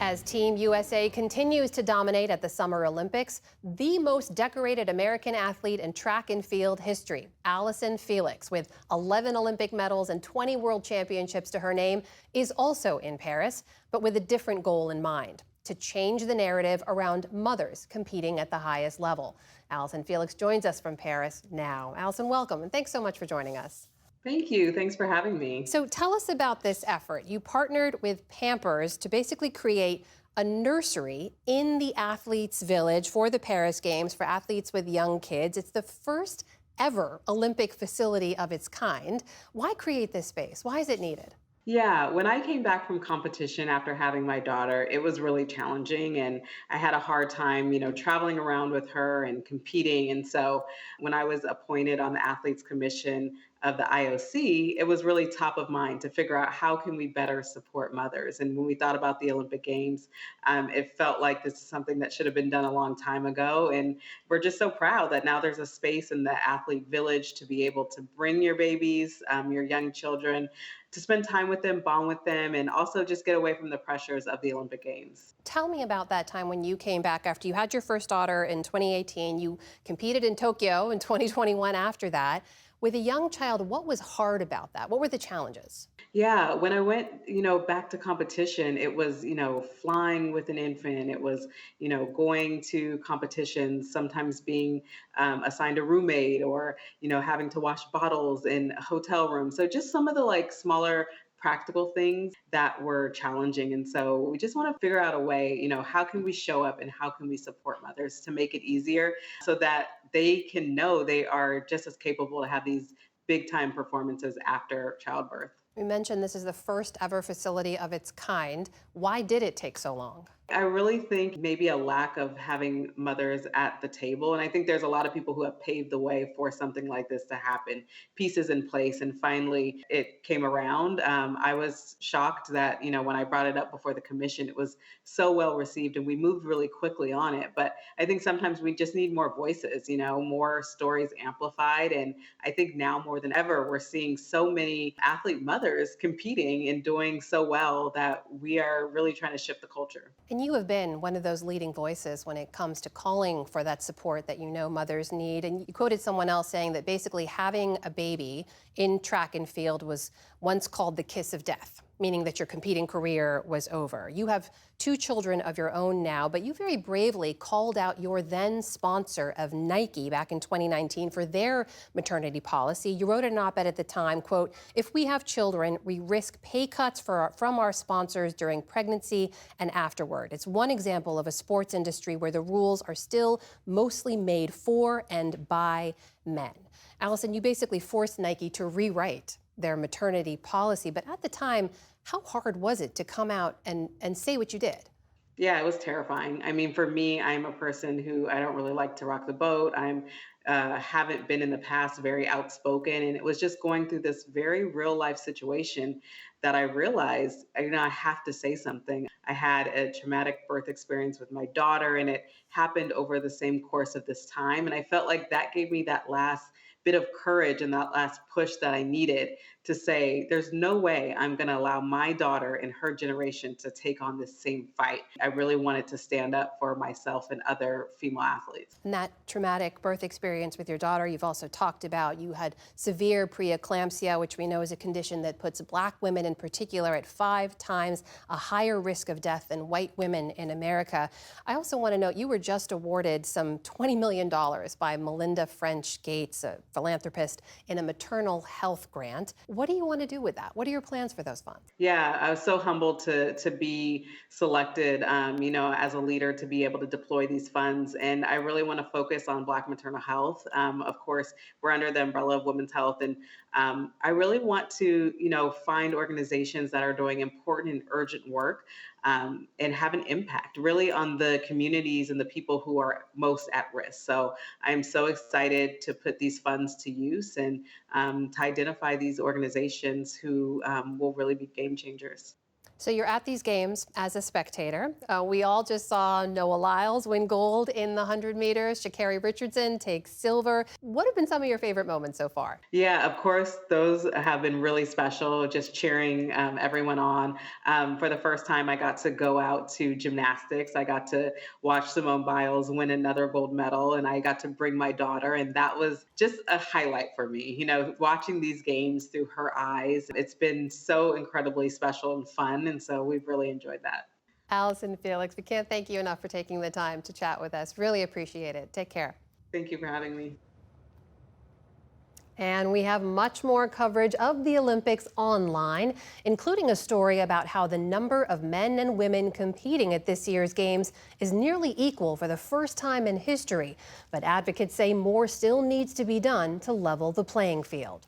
As Team USA continues to dominate at the Summer Olympics, the most decorated American athlete in track and field history, Allyson Felix, with 11 Olympic medals and 20 world championships to her name, is also in Paris, but with a different goal in mind: to change the narrative around mothers competing at the highest level. Allyson Felix joins us from Paris now. Allyson, welcome, and thanks so much for joining us. Thank you. Thanks for having me. So tell us about this effort. You partnered with Pampers to basically create a nursery in the athletes' village for the Paris Games for athletes with young kids. It's the first ever Olympic facility of its kind. Why create this space? Why is it needed? Yeah, when I came back from competition after having my daughter, it was really challenging and I had a hard time, traveling around with her and competing. And so when I was appointed on the Athletes Commission of the IOC, it was really top of mind to figure out how can we better support mothers. And when we thought about the Olympic Games, it felt like this is something that should have been done a long time ago. And we're just so proud that now there's a space in the athlete village to be able to bring your babies, your young children, to spend time with them, bond with them, and also just get away from the pressures of the Olympic Games. Tell me about that time when you came back after you had your first daughter in 2018. You competed in Tokyo in 2021 after that. With a young child, what was hard about that? What were the challenges? Yeah, when I went, back to competition, it was, flying with an infant. It was, going to competitions, sometimes being assigned a roommate or, having to wash bottles in a hotel rooms. So just some of the like smaller practical things that were challenging. And so we just want to figure out a way, how can we show up and how can we support mothers to make it easier so that they can know they are just as capable to have these big time performances after childbirth. You mentioned this is the first ever facility of its kind. Why did it take so long? I really think maybe a lack of having mothers at the table. And I think there's a lot of people who have paved the way for something like this to happen, pieces in place. And finally, it came around. I was shocked that, when I brought it up before the commission, it was so well received and we moved really quickly on it. But I think sometimes we just need more voices, more stories amplified. And I think now more than ever, we're seeing so many athlete mothers competing and doing so well that we are really trying to shift the culture. And you have been one of those leading voices when it comes to calling for that support that mothers need. And you quoted someone else saying that basically having a baby in track and field was once called the kiss of death, meaning that your competing career was over. You have two children of your own now, but you very bravely called out your then sponsor of Nike back in 2019 for their maternity policy. You wrote an op-ed at the time, quote, "If we have children, we risk pay cuts from our sponsors during pregnancy and afterward." It's one example of a sports industry where the rules are still mostly made for and by men. Allyson, you basically forced Nike to rewrite their maternity policy. But at the time, how hard was it to come out and say what you did? Yeah, it was terrifying. I mean, for me, I'm a person who I don't really like to rock the boat. I'm haven't been in the past very outspoken, and it was just going through this very real life situation that I realized, I have to say something. I had a traumatic birth experience with my daughter, and it happened over the same course of this time, and I felt like that gave me that last bit of courage and that last push that I needed to say, there's no way I'm going to allow my daughter and her generation to take on this same fight. I really wanted to stand up for myself and other female athletes. And that traumatic birth experience with your daughter, you've also talked about, you had severe preeclampsia, which we know is a condition that puts Black women in particular at 5 times a higher risk of death than white women in America. I also want to note you were just awarded some $20 million by Melinda French Gates, a philanthropist, in a maternal health grant. What do you want to do with that? What are your plans for those funds? Yeah, I was so humbled to be selected, as a leader to be able to deploy these funds. And I really want to focus on Black maternal health. Of course, we're under the umbrella of women's health. And I really want to, find organizations that are doing important and urgent work and have an impact really on the communities and the people who are most at risk. So I'm so excited to put these funds to use and to identify these organizations who will really be game changers. So you're at these games as a spectator. We all just saw Noah Lyles win gold in the 100 meters, Sha'Carri Richardson take silver. What have been some of your favorite moments so far? Yeah, of course, those have been really special, just cheering everyone on. For the first time, I got to go out to gymnastics. I got to watch Simone Biles win another gold medal, and I got to bring my daughter, and that was just a highlight for me. Watching these games through her eyes, it's been so incredibly special and fun, and so we've really enjoyed that. Allison Felix, we can't thank you enough for taking the time to chat with us. Really appreciate it. Take care. Thank you for having me. And we have much more coverage of the Olympics online, including a story about how the number of men and women competing at this year's Games is nearly equal for the first time in history. But advocates say more still needs to be done to level the playing field.